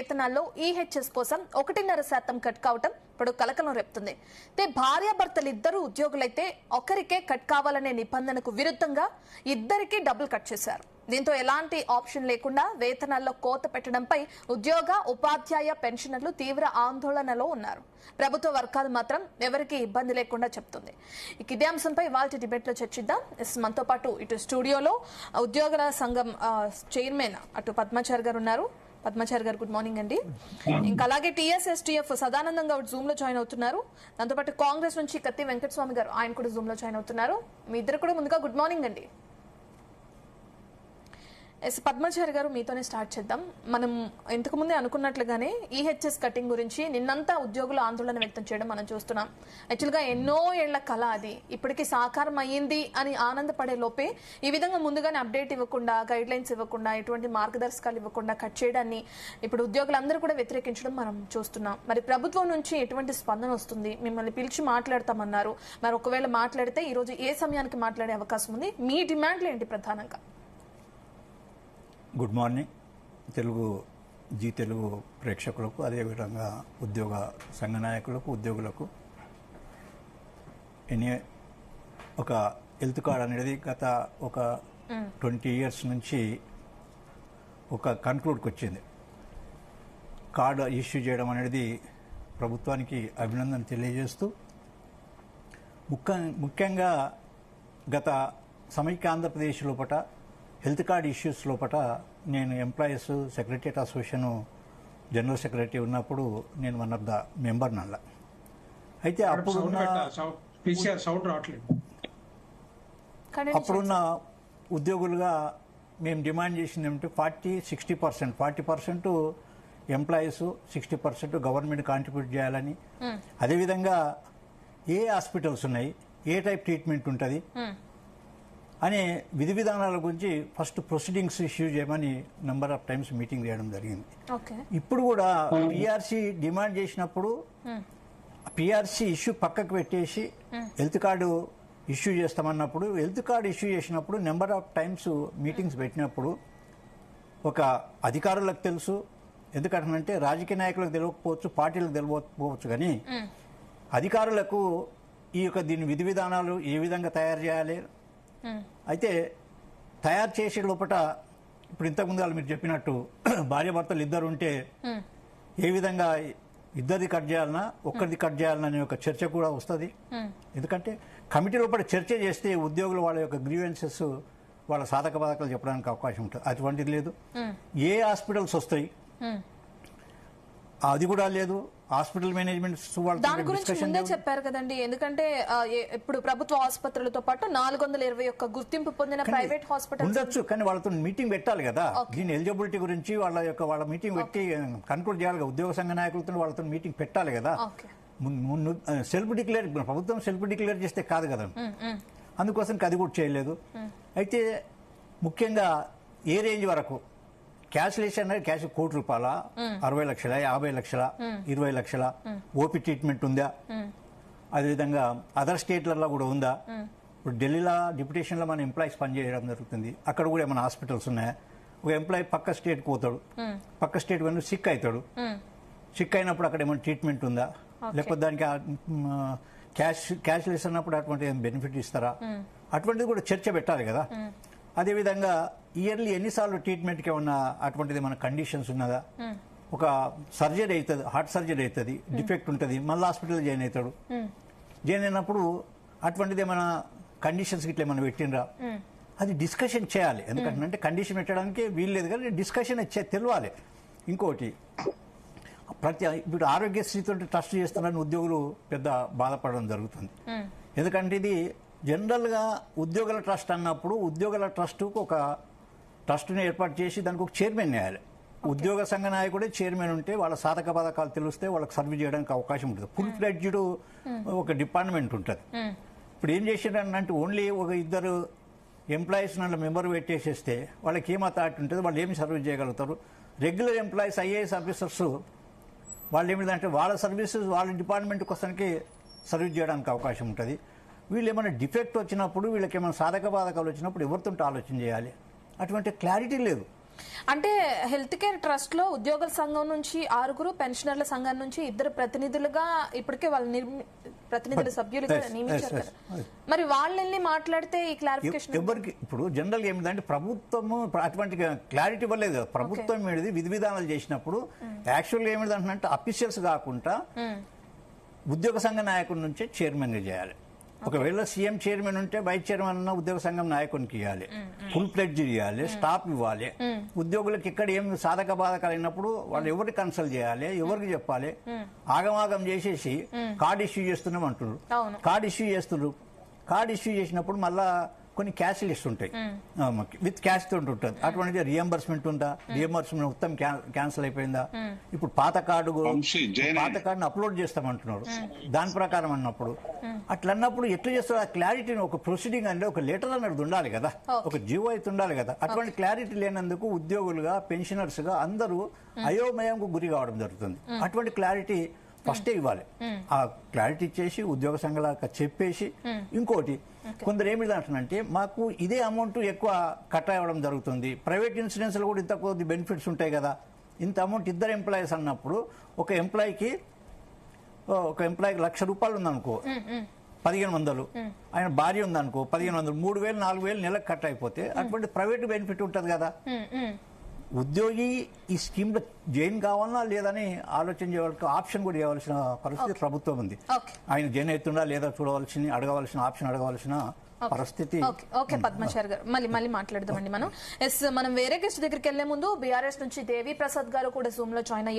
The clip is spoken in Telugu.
వేతనాల్లో ఈహెచ్ఎస్ కోసం 1.5% కట్ కావటం ఇప్పుడు కలకలం రేపుతుంది. భార్యాభర్తలు ఇద్దరు ఉద్యోగులైతే ఒకరికే కట్ కావాలనే నిబంధనకు విరుద్ధంగా ఇద్దరికీ డబ్బులు కట్ చేశారు. దీంతో ఎలాంటి ఆప్షన్ లేకుండా వేతనాల్లో కోత పెట్టడంపై ఉద్యోగ ఉపాధ్యాయ పెన్షనర్లు తీవ్ర ఆందోళనలో ఉన్నారు. ప్రభుత్వ వర్గాలు మాత్రం ఎవరికి ఇబ్బంది లేకుండా చెప్తుంది. ఇదే అంశంపై ఇవాళ డిబేట్ లో చర్చిద్దాం. మనతో పాటు ఇటు స్టూడియోలో ఉద్యోగుల సంఘం చైర్మన్ అటు పద్మాచారి గారు ఉన్నారు. పద్మాచారి గారు గుడ్ మార్నింగ్ అండి. ఇంకా అలాగే టీఎస్ఎస్టీఎఫ్ సదానందం గౌడ్ జూమ్ లో జాయిన్ అవుతున్నారు. దాంతో పాటు కాంగ్రెస్ నుంచి కత్తి వెంకటస్వామి గారు ఆయన కూడా జూమ్ లో జాయిన్ అవుతున్నారు. మీ ఇద్దరు కూడా ముందుగా గుడ్ మార్నింగ్ అండి. పద్మాచారి గారు మీతోనే స్టార్ట్ చేద్దాం. మనం ఇంతకు ముందే అనుకున్నట్లుగానే ఈహెచ్ఎస్ కటింగ్ గురించి నిన్నంతా ఉద్యోగులు ఆందోళన వ్యక్తం చేయడం మనం చూస్తున్నాం. యాక్చువల్గా ఎన్నో ఏళ్ల కళ అది ఇప్పటికీ సాకారం అయ్యింది అని ఆనందపడే లోపే ఈ విధంగా ముందుగానే అప్డేట్ ఇవ్వకుండా, గైడ్ లైన్స్ ఇవ్వకుండా, ఎటువంటి మార్గదర్శకాలు ఇవ్వకుండా కట్ చేయడాన్ని ఇప్పుడు ఉద్యోగులందరూ కూడా వ్యతిరేకించడం మనం చూస్తున్నాం. మరి ప్రభుత్వం నుంచి ఎటువంటి స్పందన వస్తుంది? మిమ్మల్ని పిలిచి మాట్లాడతామన్నారు. మరి ఒకవేళ మాట్లాడితే ఈ రోజు ఏ సమయానికి మాట్లాడే అవకాశం ఉంది? మీ డిమాండ్లు ఏంటి ప్రధానంగా? గుడ్ మార్నింగ్ తెలుగు ప్రేక్షకులకు, అదేవిధంగా ఉద్యోగ సంఘ నాయకులకు, ఉద్యోగులకు. ఒక హెల్త్ కార్డ్ అనేది గత ఒక 20 years నుంచి ఒక కన్క్లూడ్కి వచ్చింది. కార్డు ఇష్యూ చేయడం అనేది ప్రభుత్వానికి అభినందన తెలియజేస్తూ, ముఖ్యంగా గత సమైక్య ఆంధ్రప్రదేశ్ లోపల హెల్త్ కార్డ్ ఇష్యూస్ లోపల నేను employees secretariat association general secretary ఉన్నప్పుడు నేను వన్ ఆఫ్ ద మెంబర్ నల్ల. అయితే అప్పుడున్న ఉద్యోగులుగా మేము డిమాండ్ చేసింది ఏమిటంటే 40-60%, 40% ఎంప్లాయీస్, 60% గవర్నమెంట్ కాంట్రిబ్యూట్ చేయాలని, అదేవిధంగా ఏ హాస్పిటల్స్ ఉన్నాయి, ఏ టైప్ ట్రీట్మెంట్ ఉంటుంది అనే విధి విధానాల గురించి ఫస్ట్ ప్రొసీడింగ్స్ ఇష్యూ చేయమని నెంబర్ ఆఫ్ టైమ్స్ మీటింగ్ చేయడం జరిగింది. ఇప్పుడు కూడా పిఆర్సీ డిమాండ్ చేసినప్పుడు పిఆర్సీ ఇష్యూ పక్కకు పెట్టేసి హెల్త్ కార్డు ఇష్యూ చేస్తామన్నప్పుడు, హెల్త్ కార్డు ఇష్యూ చేసినప్పుడు నెంబర్ ఆఫ్ టైమ్స్ మీటింగ్స్ పెట్టినప్పుడు ఒక అధికారులకు తెలుసు, ఎందుకంటే రాజకీయ నాయకులకు తెలియకపోవచ్చు, పార్టీలకు తెలియకపోవచ్చు, కానీ అధికారులకు ఈ యొక్క దీని విధి విధానాలు ఏ విధంగా తయారు చేయాలి, అయితే తయారు చేసే లోపల ఇప్పుడు ఇంతకుముందు వాళ్ళు మీరు చెప్పినట్టు భార్యాభర్తలు ఇద్దరు ఉంటే ఏ విధంగా ఇద్దరిది కట్ చేయాలన్నా ఒక్కరిది కట్ చేయాలన్నా అనే ఒక చర్చ కూడా వస్తుంది. ఎందుకంటే కమిటీ లోపల చర్చ చేస్తే ఉద్యోగులు వాళ్ళ యొక్క గ్రీవెన్సెస్, వాళ్ళ సాధక బాధకాలు చెప్పడానికి అవకాశం ఉంటుంది. అటువంటిది లేదు. ఏ హాస్పిటల్స్ వస్తాయి అది కూడా లేదు. హాస్పిటల్ మేనేజ్మెంట్ దాని గురించి ముందే చెప్పారు కదండి. ఎందుకంటే ఇప్పుడు ప్రభుత్వ ఆసుపత్రులతో పాటు 421 గుర్తింపు పొందిన ప్రైవేట్ హాస్పిటల్ ఉండొచ్చు, కానీ వాళ్ళతో మీటింగ్ పెట్టాలి కదా. దీని ఎలిజిబిలిటీ గురించి వాళ్ళ మీటింగ్ పెట్టి కన్క్లూడ్ చేయాలి. ఉద్యోగ సంఘ నాయకులతో వాళ్ళతో మీటింగ్ పెట్టాలి కదా. సెల్ఫ్ డిక్లేర్, ప్రభుత్వం సెల్ఫ్ డిక్లేర్ చేస్తే కాదు కదా, అందుకోసం అది కూడా చేయలేదు. అయితే ముఖ్యంగా ఏ రేంజ్ వరకు క్యాష్లెస్ అనేది క్యాష్ ₹1 కోటి, 60 లక్షల, 50 లక్షల, 20 లక్షల ఓపీ ట్రీట్మెంట్ ఉందా, అదేవిధంగా అదర్ స్టేట్లలో కూడా ఉందా. ఇప్పుడు ఢిల్లీలో డిప్యుటేషన్లో మన ఎంప్లాయీస్ పనిచేయడం జరుగుతుంది, అక్కడ కూడా ఏమైనా హాస్పిటల్స్ ఉన్నాయా. ఒక ఎంప్లాయీ పక్క స్టేట్కి పోతాడు, పక్క స్టేట్ వెళ్ళి సిక్ అవుతాడు, సిక్ అయినప్పుడు అక్కడ ఏమైనా ట్రీట్మెంట్ ఉందా, లేకపోతే దానికి క్యాష్లెస్ అన్నప్పుడు అటువంటి బెనిఫిట్ ఇస్తారా, అటువంటిది కూడా చర్చ పెట్టాలి కదా. అదేవిధంగా ఇయర్లీ ఎన్నిసార్లు ట్రీట్మెంట్కి ఏమన్నా అటువంటిది మన కండిషన్స్ ఉన్నదా. ఒక సర్జరీ అవుతుంది, హార్ట్ సర్జరీ అవుతుంది, డిఫెక్ట్ ఉంటుంది, మళ్ళీ హాస్పిటల్ జాయిన్ అవుతాడు. జాయిన్ అయినప్పుడు అటువంటిది ఏమైనా కండిషన్స్ ఇట్లా ఏమైనా పెట్టినరా, అది డిస్కషన్ చేయాలి. ఎందుకంటే కండిషన్ పెట్టడానికి వీలు లేదు కానీ డిస్కషన్ తెలియాలి. ఇంకోటి, ఇప్పుడు ఆరోగ్యశ్రీతో ట్రస్ట్ చేస్తున్నారని ఉద్యోగులు పెద్ద బాధపడడం జరుగుతుంది. ఎందుకంటే ఇది జనరల్గా ఉద్యోగుల ట్రస్ట్ అన్నప్పుడు ఉద్యోగుల ట్రస్టుకు ఒక ట్రస్ట్ని ఏర్పాటు చేసి దానికి ఒక చైర్మన్ వేయాలి. ఉద్యోగ సంఘ నాయకుడే చైర్మన్ ఉంటే వాళ్ళ సాధక పథకాలు తెలిస్తే వాళ్ళకి సర్వీస్ చేయడానికి అవకాశం ఉంటుంది. ఫుల్ ఫ్లెడ్జ్డ్ ఒక డిపార్ట్మెంట్ ఉంటుంది. ఇప్పుడు ఏం చేసారంటే ఓన్లీ ఒక ఇద్దరు ఎంప్లాయీస్ నన్ను మెంబర్ పెట్టేసేస్తే వాళ్ళకి ఏం అథారిటీ ఉంటుంది, వాళ్ళు ఏమి సర్వీస్ చేయగలుగుతారు. రెగ్యులర్ ఎంప్లాయీస్, ఐఏఎస్ ఆఫీసర్స్ వాళ్ళు ఏమిటంటే వాళ్ళ సర్వీసెస్ వాళ్ళ డిపార్ట్మెంట్ కోసానికి సర్వీస్ చేయడానికి అవకాశం ఉంటుంది. వీళ్ళు ఏమైనా డిఫెక్ట్ వచ్చినప్పుడు, వీళ్ళకి ఏమైనా సాధక బాధకాలు వచ్చినప్పుడు ఎవరితో ఆలోచన చేయాలి, అటువంటి క్లారిటీ లేదు. అంటే హెల్త్ కేర్ ట్రస్ట్ లో ఉద్యోగుల సంఘం నుంచి 6, పెన్షనర్ల సంఘం నుంచి 2 ప్రతినిధులుగా ఇప్పటికే వాళ్ళు ప్రతినిధుల సభ్యులుగా నియమించారు కదా. మరి వాళ్ళు వెళ్ళి మాట్లాడితే ఈ క్లారిఫికేషన్ ఎవరికి ఇప్పుడు జనరల్ ఏమిటంటే ప్రభుత్వము అటువంటి క్లారిటీ ఇవ్వలేదు కదా. ప్రభుత్వం ఏమిది విధి విధానాలు చేసినప్పుడు యాక్చువల్గా ఏమిటంటే అఫీషియల్స్ కాకుండా ఉద్యోగ సంఘ నాయకుడి నుంచే చైర్మన్ గా చేయాలి. ఒకవేళ సీఎం చైర్మన్ ఉంటే వైస్ చైర్మన్ అన్న ఉద్యోగ సంఘం నాయకునికి ఇవ్వాలి, ఫుల్ ప్లెడ్జ్ ఇవ్వాలి, స్టాఫ్ ఇవ్వాలి. ఉద్యోగులకు ఇక్కడ ఏం సాధక బాధకాలు అయినప్పుడు వాళ్ళు ఎవరికి కన్సల్ట్ చేయాలి, ఎవరికి చెప్పాలి. ఆగమాగం చేసేసి కార్డు ఇష్యూ చేస్తున్నాం అంటున్నారు. కార్డు ఇష్యూ చేసినప్పుడు మళ్ళా కొన్ని క్యాష్ లిస్ట్ ఉంటాయి, విత్ క్యాష్ తోటి ఉంటుంది. అటువంటిది రియంబర్స్మెంట్ ఉందా, రియంబర్స్మెంట్ మొత్తం క్యాన్సిల్ అయిపోయిందా, ఇప్పుడు పాత కార్డును అప్లోడ్ చేస్తామంటున్నారు. దాని ప్రకారం అన్నప్పుడు అట్లా అన్నప్పుడు ఎట్లా చేస్తారు ఆ క్లారిటీని? ఒక ప్రొసీడింగ్ అంటే ఒక లెటర్ అనేది ఉండాలి కదా, ఒక జీవో అయితే ఉండాలి కదా. అటువంటి క్లారిటీ లేనందుకు ఉద్యోగులుగా పెన్షనర్స్ గా అందరూ అయోమయంకు గురి కావడం జరుగుతుంది. అటువంటి క్లారిటీ ఫస్టే ఇవ్వాలి. ఆ క్లారిటీ ఇచ్చేసి ఉద్యోగ సంఘాలకు చెప్పేసి, ఇంకోటి కొందరు ఏమిటంటే మాకు ఇదే అమౌంట్ ఎక్కువ కట్ అవ్వడం జరుగుతుంది, ప్రైవేట్ ఇన్సూరెన్స్ లో కూడా ఇంత కొద్ది బెనిఫిట్స్ ఉంటాయి కదా, ఇంత అమౌంట్ 2 ఎంప్లాయీస్ అన్నప్పుడు ఒక ఎంప్లాయీకి ₹1,00,000 ఉందనుకో 1,500, ఆయన భార్య ఉందనుకో 1,500, 3,000 4,000 నెలకు కట్ అయిపోతే అటువంటి ప్రైవేట్ బెనిఫిట్ ఉంటుంది కదా. ఉద్యోగి ఈ స్కీమ్ లో జాయిన్ కావాలా లేదని ఆలోచన చేయవలసిన ఆప్షన్ కూడా ఇవ్వాల్సిన పరిస్థితి ప్రభుత్వం ఉంది. ఆయన జాయిన్ అవుతుందా లేదా చూడవలసిన అడగవలసిన పరిస్థితి. ఓకే పద్మశారి గారు, మళ్ళీ మాట్లాడదామండి మనం. మనం వేరే గెస్ట్ దగ్గరికి వెళ్లే ముందు బీఆర్ఎస్ నుంచి దేవి ప్రసాద్ గారు కూడా జూమ్ లో జాయిన్ అయ్యారు.